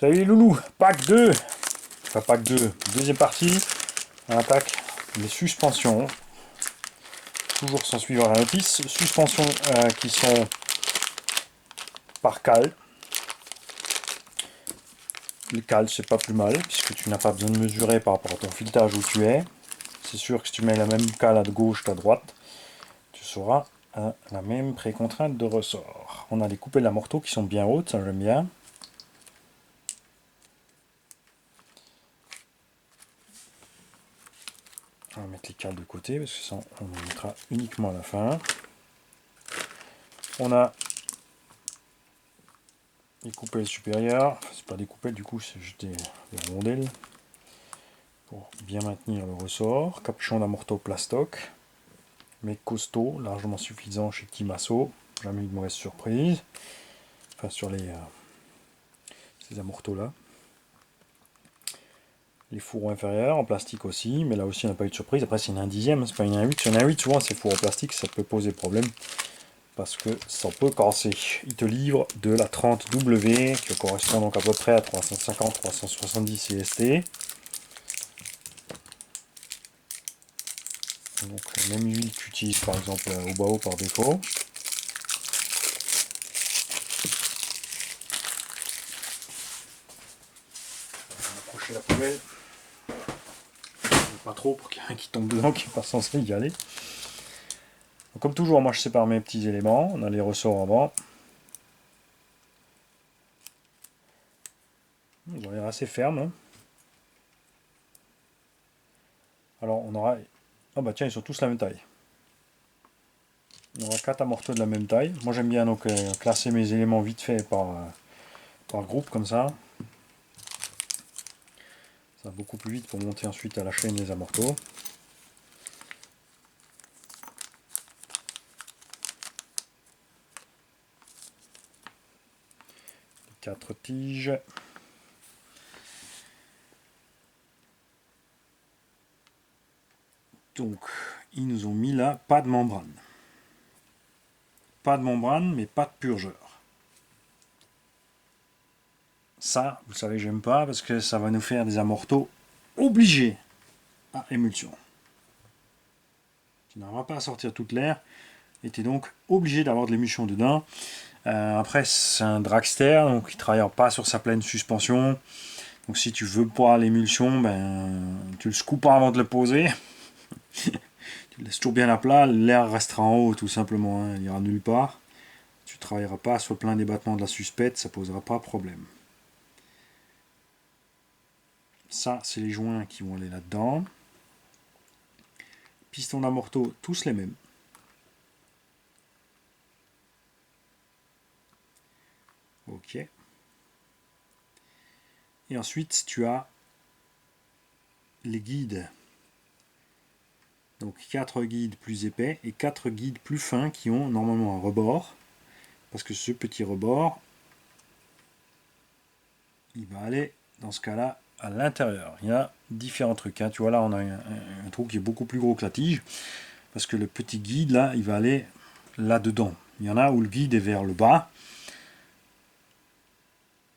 Salut les loulous, pack 2, enfin pack 2, deuxième partie, on attaque les suspensions, toujours sans suivre la notice, suspensions qui sont par cale. Les cales c'est pas plus mal, puisque tu n'as pas besoin de mesurer par rapport à ton filetage où tu es. C'est sûr que si tu mets la même cale à gauche qu'à droite, tu sauras la même précontrainte de ressort. On a les coupées de la morteau qui sont bien hautes, ça j'aime bien. On va mettre les cales de côté parce que ça on les mettra uniquement à la fin. On a les coupelles supérieures, enfin, c'est pas des coupelles du coup, c'est juste des rondelles pour bien maintenir le ressort. Capuchon d'amorto plastoc, mais costaud, largement suffisant chez Timasso, jamais eu de mauvaise surprise. Enfin sur ces amortos là. Les fourreaux inférieurs en plastique aussi, mais là aussi on n'a pas eu de surprise. Après c'est une 1/10, c'est pas une 1/8. Sur une 1/8 souvent ces fourreaux en plastique ça peut poser problème parce que ça peut casser. Il te livre de la 30W qui correspond donc à peu près à 350-370 CST. Donc la même huile que tu utilises par exemple au Bao par défaut. On va approcher la poubelle. Pas trop pour qu'il y ait un qui tombe dedans qui n'est pas censé y aller. Donc, comme toujours, moi je sépare mes petits éléments. On a les ressorts avant. Ils ont l'air assez fermes. Hein. Alors on aura... Ah bah tiens, ils sont tous la même taille. On aura 4 amortos de la même taille. Moi j'aime bien donc classer mes éléments vite fait par groupe comme ça. Ça va beaucoup plus vite pour monter ensuite à la chaîne les amortos. 4 tiges. Donc, ils nous ont mis là, pas de membrane. Pas de membrane, mais pas de purgeur. Ça, vous savez, j'aime pas parce que ça va nous faire des amortos obligés à émulsion. Tu n'arriveras pas à sortir toute l'air et tu es donc obligé d'avoir de l'émulsion dedans. Après, c'est un dragster, donc il ne travaille pas sur sa pleine suspension. Donc si tu veux pas l'émulsion, ben, tu le scoopes avant de le poser. Tu le laisses toujours bien à plat, l'air restera en haut tout simplement, hein, il n'ira nulle part. Tu ne travailleras pas sur plein débattement de la suspette, ça ne posera pas problème. Ça, c'est les joints qui vont aller là-dedans. Pistons d'amorto, tous les mêmes. Ok. Et ensuite, tu as les guides. Donc 4 guides plus épais et 4 guides plus fins qui ont normalement un rebord. Parce que ce petit rebord, il va aller, dans ce cas-là, à l'intérieur. Il y a différents trucs. Hein. Tu vois là, on a un trou qui est beaucoup plus gros que la tige. Parce que le petit guide, là, il va aller là-dedans. Il y en a où le guide est vers le bas.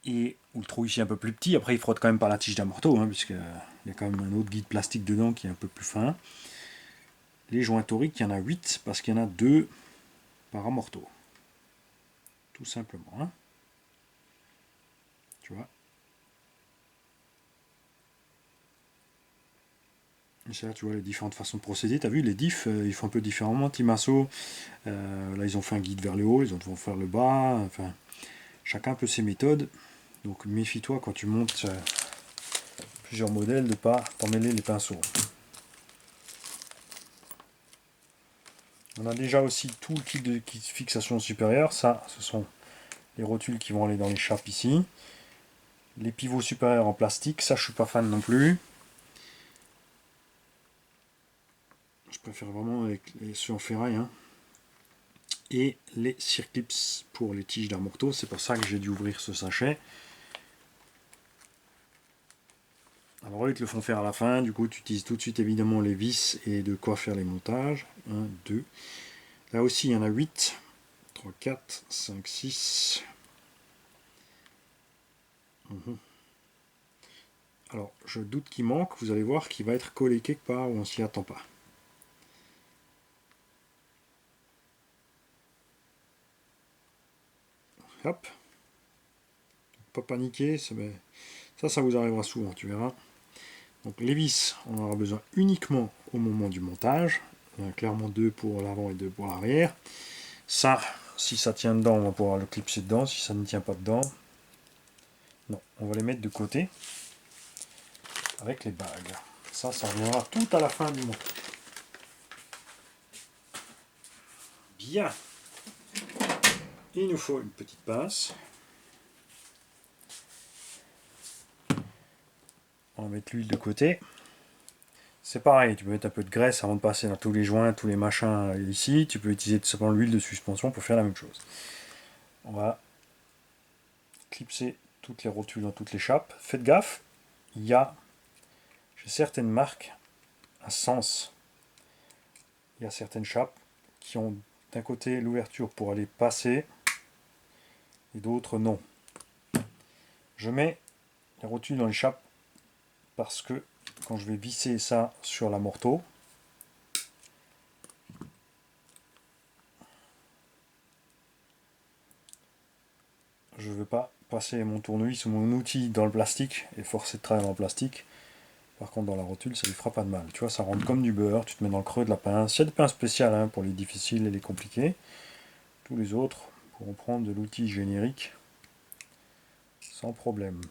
Et où le trou ici est un peu plus petit. Après, il frotte quand même par la tige d'amorto, hein, puisqu'il y a quand même un autre guide plastique dedans qui est un peu plus fin. Les joints toriques, il y en a 8, parce qu'il y en a 2 par amorto. Tout simplement. Hein. Tu vois. Et ça, tu vois les différentes façons de procéder. Tu as vu, les diffs, ils font un peu différemment. Timasso, là, ils ont fait un guide vers le haut, ils vont faire le bas. Enfin, chacun peut ses méthodes. Donc, méfie-toi quand tu montes plusieurs modèles de ne pas t'emmêler les pinceaux. On a déjà aussi tout le kit de fixation supérieure. Ça, ce sont les rotules qui vont aller dans les chapes ici. Les pivots supérieurs en plastique, ça je suis pas fan non plus. Je préfère vraiment avec ceux en ferraille. Hein. Et les circlips pour les tiges d'amorto, c'est pour ça que j'ai dû ouvrir ce sachet. Alors eux ils te le font faire à la fin, du coup tu utilises tout de suite évidemment les vis et de quoi faire les montages. 1, 2. Là aussi il y en a 8. 3, 4, 5, 6. Alors, je doute qu'il manque, vous allez voir qu'il va être collé quelque part où on s'y attend pas. Hop. Pas paniquer, ça vous arrivera souvent, tu verras. Donc les vis, on en aura besoin uniquement au moment du montage. Il y en a clairement 2 pour l'avant et 2 pour l'arrière. Ça, si ça tient dedans, on va pouvoir le clipser dedans. Si ça ne tient pas dedans, non, on va les mettre de côté avec les bagues. Ça reviendra tout à la fin du montage. Bien. Il nous faut une petite pince. On va mettre l'huile de côté. C'est pareil, tu peux mettre un peu de graisse avant de passer dans tous les joints, tous les machins ici. Tu peux utiliser tout simplement l'huile de suspension pour faire la même chose. On va clipser toutes les rotules dans toutes les chapes. Faites gaffe, il y a chez certaines marques un sens. Il y a certaines chapes qui ont d'un côté l'ouverture pour aller passer et d'autres non. Je mets les rotules dans les chapes parce que quand je vais visser ça sur la morteau, je ne veux pas passer mon tournevis ou mon outil dans le plastique et forcer de travailler en plastique. Par contre, dans la rotule, ça lui fera pas de mal. Tu vois, ça rentre comme du beurre. Tu te mets dans le creux de la pince. Il y a des pinces spéciales hein, pour les difficiles et les compliqués. Tous les autres pourront prendre de l'outil générique sans problème.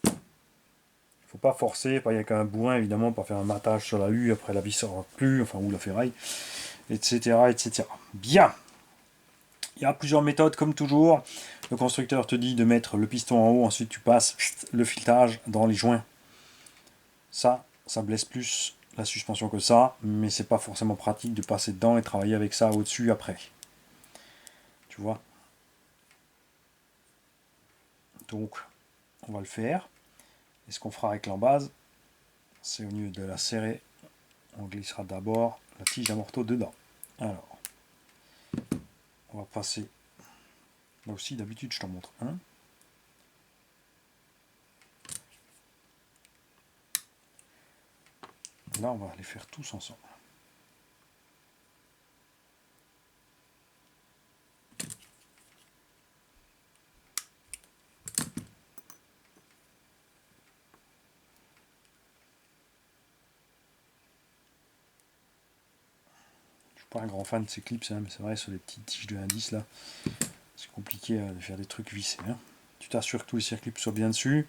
Il ne faut pas forcer. Il n'y a qu'un bourrin, évidemment, pour faire un matage sur la hue. Après, la vis ne rentre plus, enfin, ou la ferraille, etc., etc. Bien. Il y a plusieurs méthodes, comme toujours. Le constructeur te dit de mettre le piston en haut. Ensuite, tu passes le filetage dans les joints. Ça blesse plus la suspension que ça, mais c'est pas forcément pratique de passer dedans et travailler avec ça au-dessus après. Tu vois. Donc, on va le faire. Et ce qu'on fera avec l'embase, c'est au lieu de la serrer, on glissera d'abord la tige à morteau dedans. Alors, on va passer. Là aussi, d'habitude, je t'en montre un. Là, on va les faire tous ensemble. Je suis pas un grand fan de ces clips, hein, mais c'est vrai, sur les petites tiges de indice, là, c'est compliqué de faire des trucs vissés. Hein. Tu t'assures que tous les circuits soient bien dessus.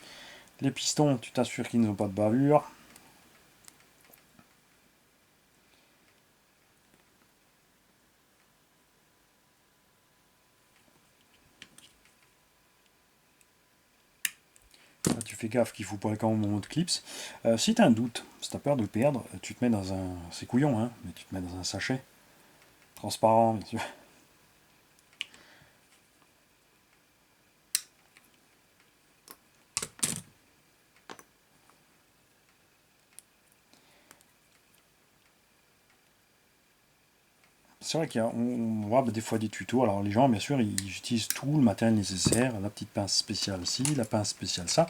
Les pistons, tu t'assures qu'ils n'ont pas de bavure. Là, tu fais gaffe qu'il ne faut pas quand au moment de clips. Si tu as un doute, si tu as peur de le perdre, tu te mets dans un... C'est couillon, hein, mais tu te mets dans un sachet transparent, bien sûr. C'est vrai qu'on voit des fois des tutos. Alors les gens, bien sûr, ils utilisent tout le matériel nécessaire, la petite pince spéciale ci, la pince spéciale ça,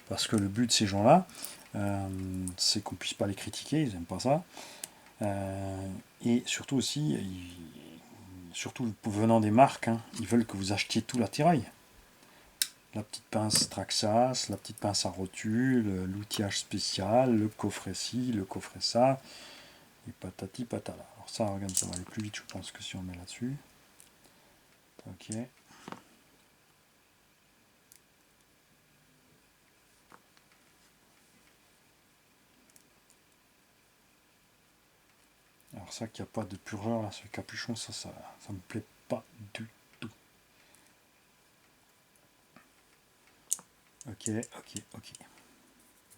parce que le but de ces gens-là, c'est qu'on puisse pas les critiquer, ils n'aiment pas ça. Et surtout aussi, surtout venant des marques, hein, ils veulent que vous achetiez tout l'attirail. La petite pince Traxxas, la petite pince à rotule, l'outillage spécial, le coffret ci, le coffret ça, et patati patala. Alors ça, regarde, ça va aller plus vite, je pense, que si on met là-dessus. Ok. Alors ça qu'il n'y a pas de purgeur là, ce capuchon, ça me plaît pas du tout. Ok, ok, ok.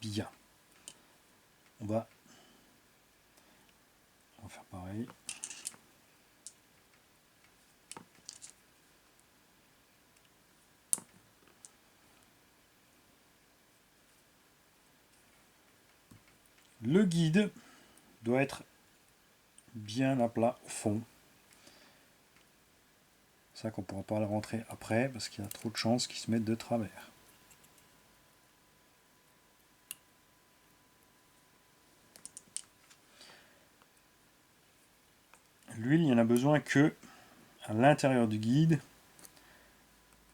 Bien. On va faire pareil. Le guide doit être bien à plat au fond. C'est ça qu'on ne pourra pas le rentrer après parce qu'il y a trop de chances qu'il se mette de travers. L'huile, il n'y en a besoin que à l'intérieur du guide.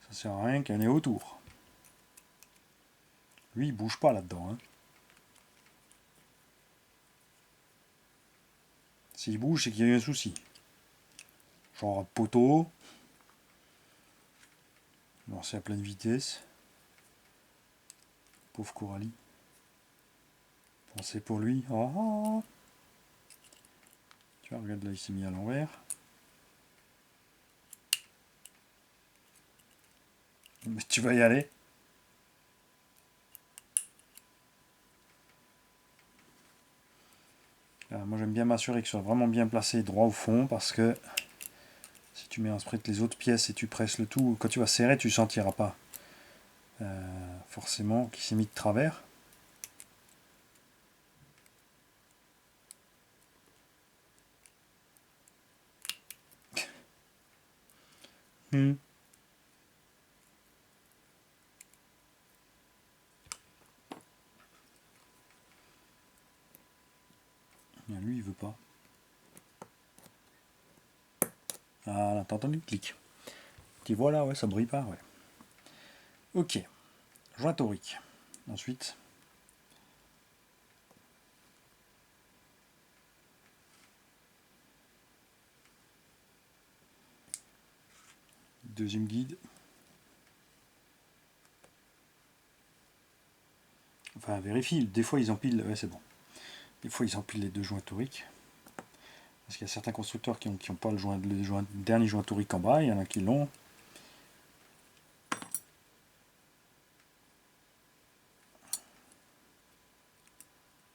Ça sert à rien qu'il y en ait autour. Lui, il bouge pas là-dedans. Hein. S'il bouge, c'est qu'il y a eu un souci. Genre un poteau. Lancer à pleine vitesse. Pauvre Coralie. Pensez pour lui. Oh, oh. Tu vois, regarde là, il s'est mis à l'envers. Mais tu vas y aller. Moi j'aime bien m'assurer qu'il soit vraiment bien placé droit au fond parce que si tu mets en sprint les autres pièces et tu presses le tout, quand tu vas serrer tu ne sentiras pas forcément qu'il s'est mis de travers. Hmm. Bien, lui il veut pas. Ah, t'as entendu le clic. Tu vois là, ouais, ça brille pas, ouais. Ok, joint torique. Ensuite, deuxième guide. Enfin, vérifie, des fois ils empilent, ouais c'est bon. Des fois ils empilent les deux joints toriques. Parce qu'il y a certains constructeurs qui ont pas le dernier joint torique en bas, il y en a qui l'ont.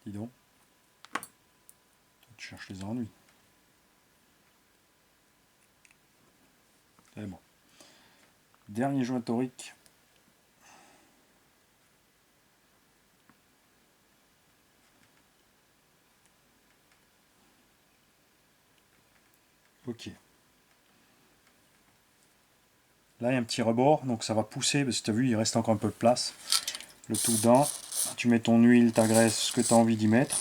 Dis donc. Tu cherches les ennuis. C'est bon. Dernier joint torique. Ok. Là, il y a un petit rebord, donc ça va pousser, parce que tu as vu, il reste encore un peu de place. Le tout dedans. Tu mets ton huile, ta graisse, ce que tu as envie d'y mettre.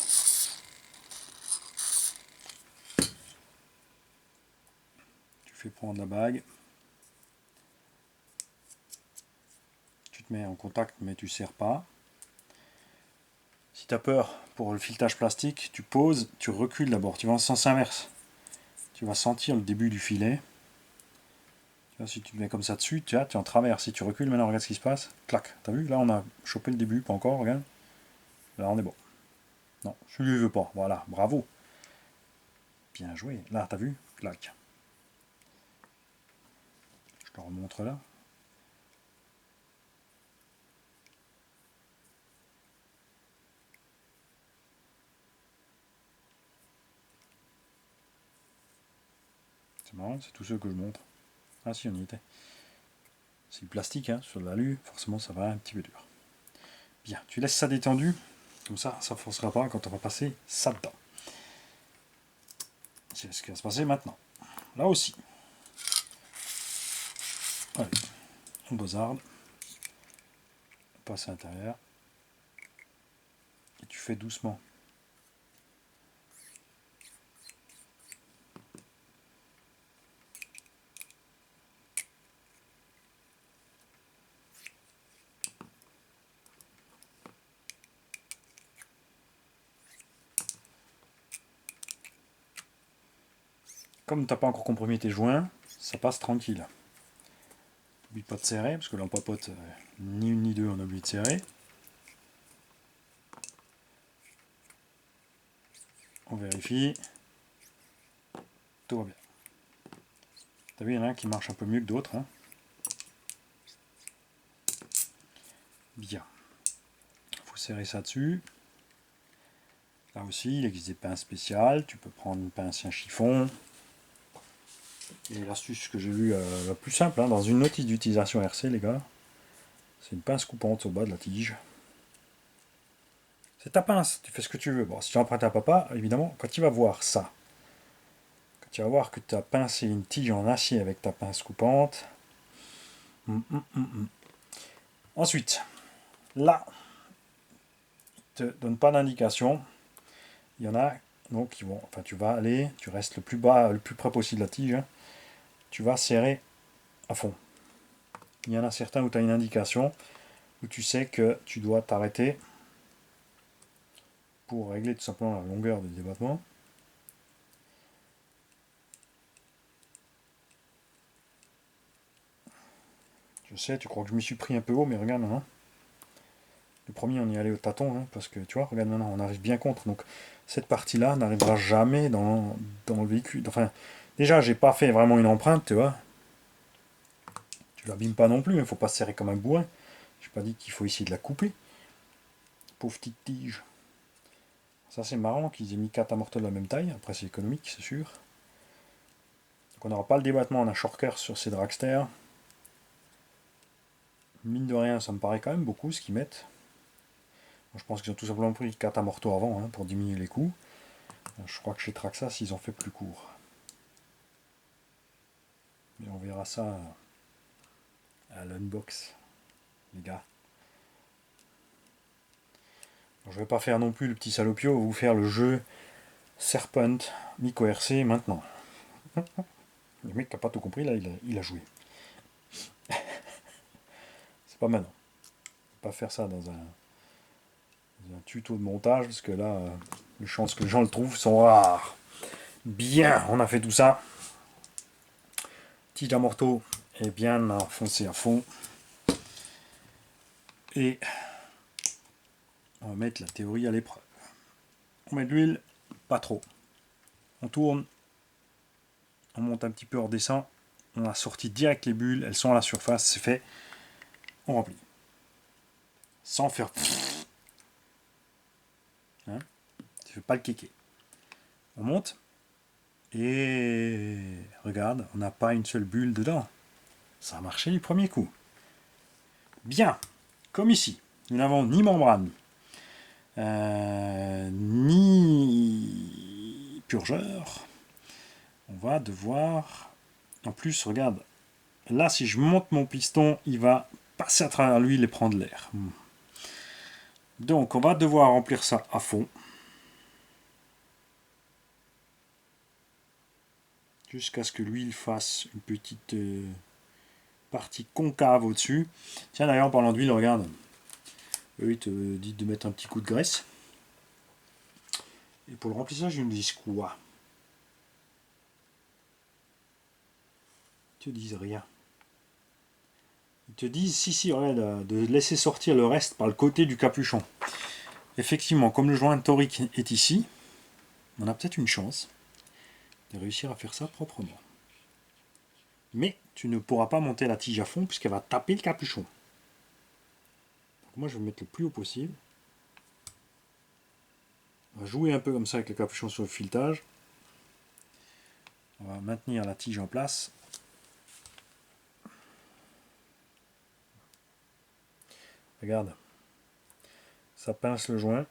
Tu fais prendre la bague. Tu te mets en contact, mais tu ne serres pas. Si tu as peur pour le filetage plastique, tu poses, tu recules d'abord. Tu vas en sens inverse. Tu vas sentir le début du filet. Tu vois, si tu te mets comme ça dessus, tu es en travers. Si tu recules, maintenant regarde ce qui se passe. Clac. T'as vu? Là, on a chopé le début, pas encore, regarde. Là, on est bon. Non, celui-là, il veut pas. Voilà, bravo. Bien joué. Là, t'as vu? Clac. Je te remontre là. C'est marrant, c'est tous ceux que je montre. Ah si, on y était. C'est du plastique, hein, sur l'alu, forcément ça va un petit peu dur. Bien, tu laisses ça détendu, comme ça ne forcera pas quand on va passer ça dedans. C'est ce qui va se passer maintenant. Là aussi. Allez, on bazarde. On passe à l'intérieur. Et tu fais doucement. Comme tu n'as pas encore comprimé tes joints, ça passe tranquille. N'oublie pas de serrer, parce que là on papote ni une ni deux, on a oublié de serrer. On vérifie. Tout va bien. T'as vu, il y en a un qui marche un peu mieux que d'autres. Hein. Bien. Il faut serrer ça dessus. Là aussi, il existe des pinces spéciales. Tu peux prendre une pince et un chiffon. Et l'astuce que j'ai vue la plus simple, hein, dans une notice d'utilisation RC, les gars, c'est une pince coupante au bas de la tige. C'est ta pince, tu fais ce que tu veux. Bon, si tu empruntes à papa, évidemment, quand il va voir ça, quand tu vas voir que tu as pincé une tige en acier avec ta pince coupante. Ensuite, là, il ne te donne pas d'indication. Il y en a Donc ils vont, enfin tu vas aller, tu restes le plus bas, le plus près possible de la tige, hein. Tu vas serrer à fond. Il y en a certains où tu as une indication, où tu sais que tu dois t'arrêter pour régler tout simplement la longueur du débattement. Je sais, tu crois que je m'y suis pris un peu haut, mais regarde maintenant. Le premier, on y allait au tâton, hein, parce que tu vois, regarde maintenant, on arrive bien contre. Donc cette partie-là n'arrivera jamais dans le véhicule. Enfin, déjà, j'ai pas fait vraiment une empreinte, tu vois. Tu l'abîmes pas non plus, il ne faut pas se serrer comme un bourrin. J'ai pas dit qu'il faut essayer de la couper. Pauvre petite tige. Ça, c'est marrant qu'ils aient mis 4 amorteurs de la même taille. Après, c'est économique, c'est sûr. Donc, on n'aura pas le débattement en un shortcut sur ces dragsters. Mine de rien, ça me paraît quand même beaucoup ce qu'ils mettent. Je pense qu'ils ont tout simplement pris 4 amorteurs avant, hein, pour diminuer les coûts. Je crois que chez Traxxas, ils ont fait plus court. Mais on verra ça à l'unbox, les gars. Je ne vais pas faire non plus le petit salopio, vous faire le jeu Serpent Micro RC maintenant. Le mec qui n'a pas tout compris, là, il a joué. C'est pas maintenant. Pas faire ça dans un tuto de montage, parce que là, les chances que les gens le trouvent sont rares. Bien, on a fait tout ça. Tige d'amorto est bien enfoncé à fond. Et on va mettre la théorie à l'épreuve. On met de l'huile, pas trop. On tourne, on monte un petit peu, on redescend. On a sorti direct les bulles, elles sont à la surface, c'est fait. On remplit. Sans faire... Hein, tu fais pas le kéké. On monte. Et regarde, on n'a pas une seule bulle dedans. Ça a marché du premier coup. Bien, comme ici, nous n'avons ni membrane, ni purgeur. On va devoir... En plus, regarde, là, si je monte mon piston, il va passer à travers l'huile et prendre l'air. Donc, on va devoir remplir ça à fond. Jusqu'à ce que l'huile fasse une petite partie concave au-dessus. Tiens, d'ailleurs, en parlant d'huile, regarde. Eux, ils te disent de mettre un petit coup de graisse. Et pour le remplissage, ils nous disent quoi? Ils te disent rien. Ils te disent, si, regarde, de laisser sortir le reste par le côté du capuchon. Effectivement, comme le joint torique est ici, on a peut-être une chance de réussir à faire ça proprement. Mais tu ne pourras pas monter la tige à fond puisqu'elle va taper le capuchon. Donc moi, je vais me mettre le plus haut possible. On va jouer un peu comme ça avec le capuchon sur le filetage. On va maintenir la tige en place. Regarde, ça pince le joint.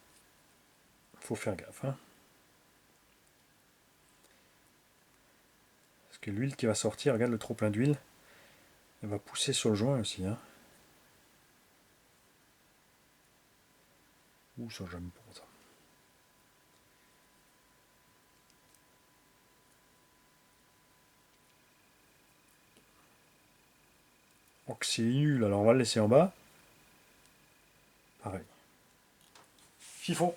Faut faire gaffe, hein. Parce que l'huile qui va sortir, regarde le trop plein d'huile, elle va pousser sur le joint aussi, hein. Ouh, ça j'aime pas ça. Donc c'est nul, alors on va le laisser en bas. Pareil. Chiffon.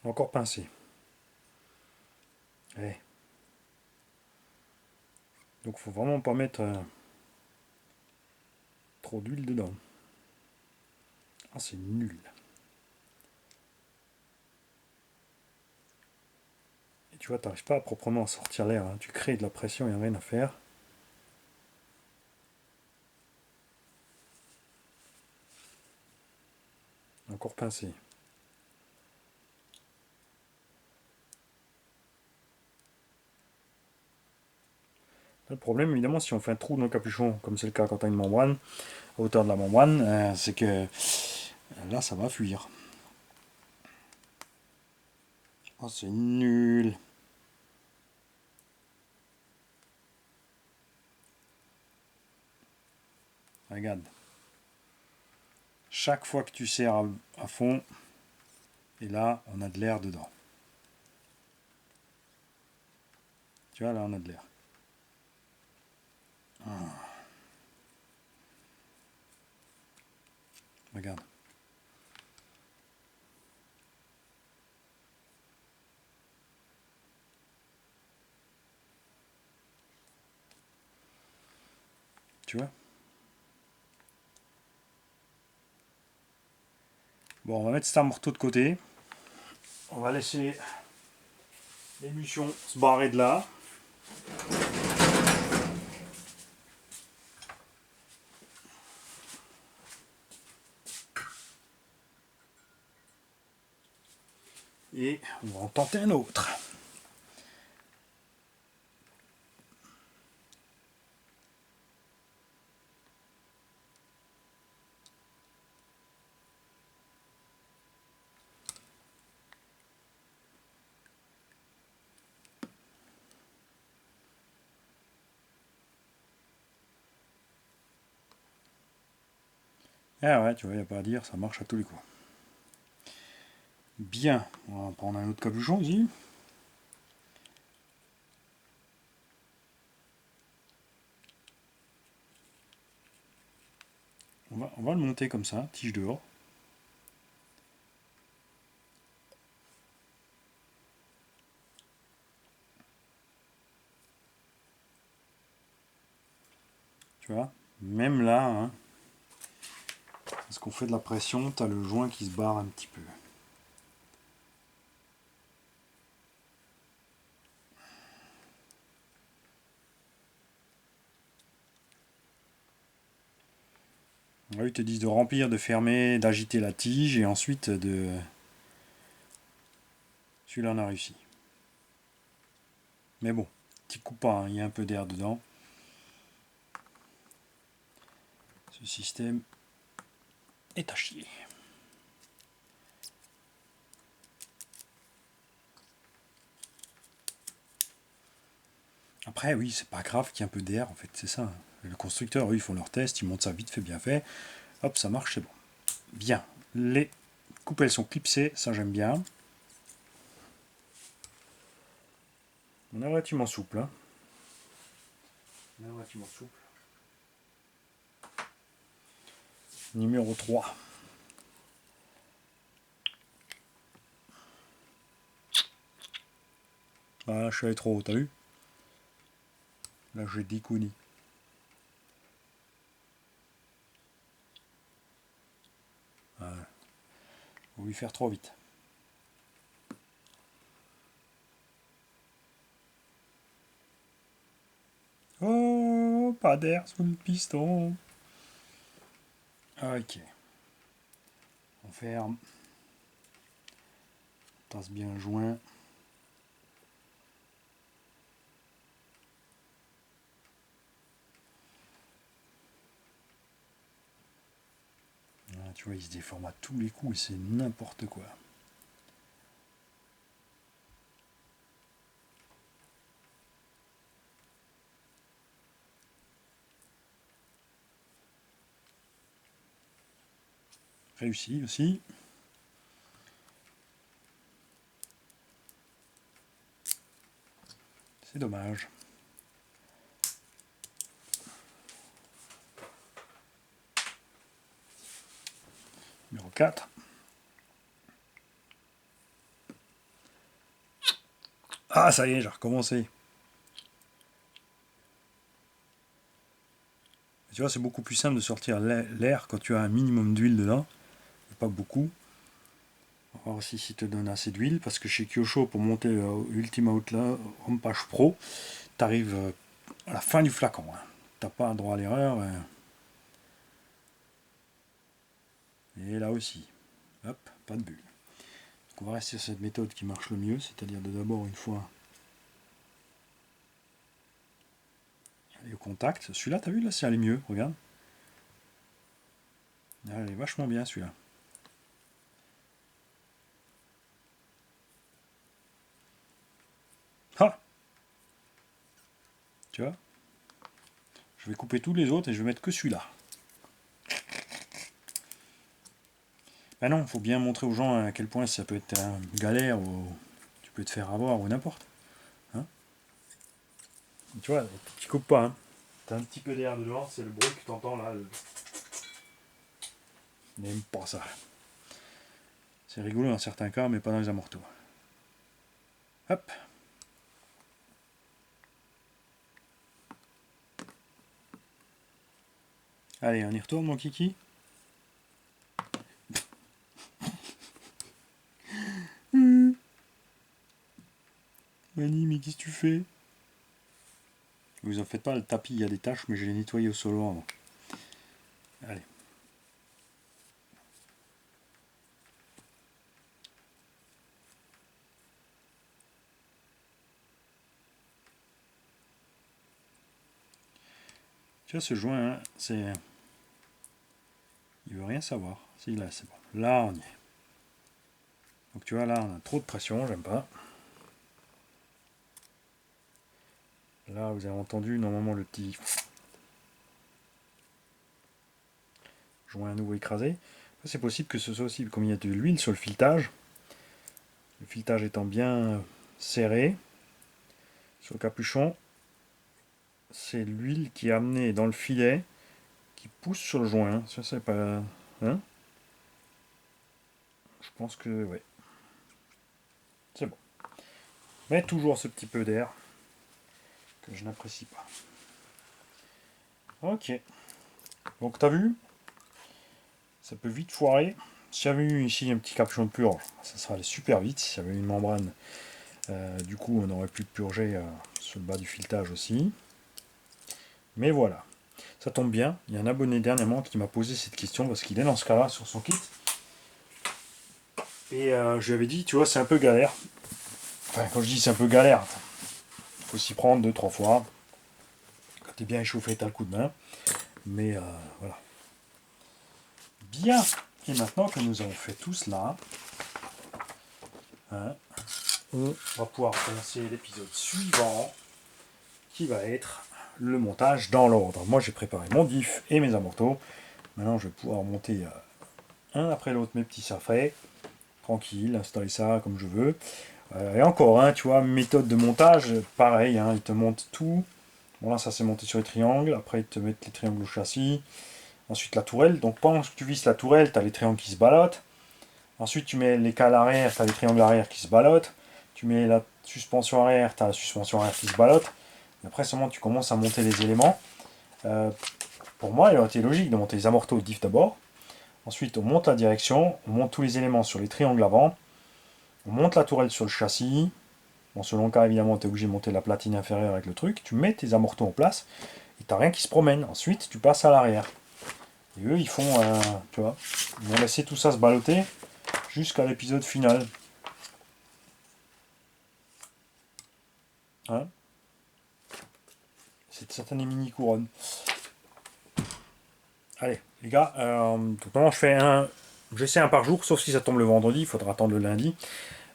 Encore pincé. Ouais. Donc faut vraiment pas mettre trop d'huile dedans. Ah, c'est nul. Et tu vois, t'arrives pas à proprement sortir l'air, hein. Tu crées de la pression, il n'y a rien à faire. Encore pincé. Le problème, évidemment, si on fait un trou dans le capuchon, comme c'est le cas quand on a une membrane, à hauteur de la membrane, c'est que là, ça va fuir. Oh, c'est nul. Regarde. Chaque fois que tu serres à fond, et là, on a de l'air dedans. Tu vois, là, on a de l'air. Regarde. Tu vois? Bon, on va mettre cet amorto de côté. On va laisser l'émulsion se barrer de là. Et on va en tenter un autre. Ah ouais, tu vois, il n'y a pas à dire, ça marche à tous les coups. Bien, on va prendre un autre capuchon ici. On va le monter comme ça, tige dehors. Tu vois, même là, hein, parce qu'on fait de la pression, tu as le joint qui se barre un petit peu. Là, ils te disent de remplir, de fermer, d'agiter la tige et ensuite de... Celui-là, on a réussi. Mais bon, petit coup pas, hein, il y a un peu d'air dedans. Ce système est à chier. Après, oui, c'est pas grave qu'il y ait un peu d'air, en fait, c'est ça. Le constructeur, eux, ils font leur test, ils montent ça vite fait, bien fait. Hop, ça marche, c'est bon. Bien. Les coupelles sont clipsées, ça j'aime bien. On est relativement souple. Hein. On est relativement souple. Numéro 3. Ah, je suis allé trop haut, t'as vu? Là, j'ai déconné. Ah, faut lui faire trop vite. Oh, pas d'air sous le piston. Ok. On ferme. On passe bien le joint. Ah, tu vois, il se déforme à tous les coups et c'est n'importe quoi. Réussi aussi. C'est dommage. Numéro 4. Ah, ça y est, j'ai recommencé. Tu vois, c'est beaucoup plus simple de sortir l'air quand tu as un minimum d'huile dedans. Pas beaucoup. On va voir aussi s'il te donne assez d'huile. Parce que chez Kyosho, pour monter Ultima Rampage Pro, tu arrives à la fin du flacon. Hein. T'as pas droit à l'erreur. Et là aussi. Hop, pas de bulle. Donc on va rester sur cette méthode qui marche le mieux. C'est-à-dire de d'abord une fois Et au contact, celui-là, t'as vu, là, c'est allé mieux, regarde. Ah, il est vachement bien, celui-là. Ah! Tu vois? Je vais couper tous les autres et je vais mettre que celui-là. Ben non, faut bien montrer aux gens à quel point ça peut être une galère ou tu peux te faire avoir ou n'importe. Hein? Tu vois, tu coupes pas. Hein? T'as un petit peu d'air dedans, c'est le bruit que tu entends là. N'aime pas ça. C'est rigolo dans certains cas, mais pas dans les amortos. Hop. Allez, on y retourne, mon kiki. Mani, mais qu'est-ce que tu fais? Vous en faites pas, le tapis, il y a des taches, mais je l'ai nettoyé au solo avant. Allez. Tu vois, ce joint, hein, c'est... Il veut rien savoir. Si, là, c'est bon. Là, on y est. Donc, tu vois, là, on a trop de pression, j'aime pas. Là, vous avez entendu, normalement, le petit joint à nouveau écrasé. C'est possible que ce soit aussi, comme il y a de l'huile sur le filetage étant bien serré sur le capuchon, c'est l'huile qui est amenée dans le filet qui pousse sur le joint. Ça, c'est pas... Hein? Je pense que... ouais. C'est bon. Mais toujours ce petit peu d'air que je n'apprécie pas. Ok. Donc t'as vu? Ça peut vite foirer. Si j'avais eu ici un petit capuchon de purge, ça serait allé super vite. Si j'avais une membrane, du coup on aurait pu purger sur le bas du filetage aussi. Mais voilà. Ça tombe bien, il y a un abonné dernièrement qui m'a posé cette question parce qu'il est dans ce cas-là sur son kit. Et je lui avais dit, tu vois, c'est un peu galère. Enfin, quand je dis c'est un peu galère, il faut s'y prendre 2-3 fois. Quand tu es bien échauffé, tu as le coup de main. Mais voilà. Bien. Et maintenant que nous avons fait tout cela, hein, on va pouvoir commencer l'épisode suivant qui va être le montage dans l'ordre. Moi j'ai préparé mon diff et mes amortos. Maintenant je vais pouvoir monter un après l'autre mes petits safrés. Tranquille, installer ça comme je veux. Et encore, hein, tu vois, méthode de montage, pareil, hein, ils te montent tout. Bon là ça s'est monté sur les triangles, après ils te mettent les triangles au châssis. Ensuite la tourelle, donc pendant que tu visses la tourelle, tu as les triangles qui se ballottent. Ensuite tu mets les cales arrière, tu as les triangles arrière qui se ballottent. Tu mets la suspension arrière, tu as la suspension arrière qui se ballotte. Et après seulement tu commences à monter les éléments. Pour moi, il aurait été logique de monter les amortos diff d'abord. Ensuite on monte la direction, on monte tous les éléments sur les triangles avant. On monte la tourelle sur le châssis. Bon, selon le cas, évidemment, tu es obligé de monter la platine inférieure avec le truc. Tu mets tes amortos en place et tu n'as rien qui se promène. Ensuite, tu passes à l'arrière. Et eux, ils font, tu vois, ils vont laisser tout ça se balloter jusqu'à l'épisode final. Hein? C'est certaines mini-couronnes. Allez, les gars, tout le temps, j'essaie un par jour, sauf si ça tombe le vendredi, il faudra attendre le lundi.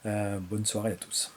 Bonne soirée à tous.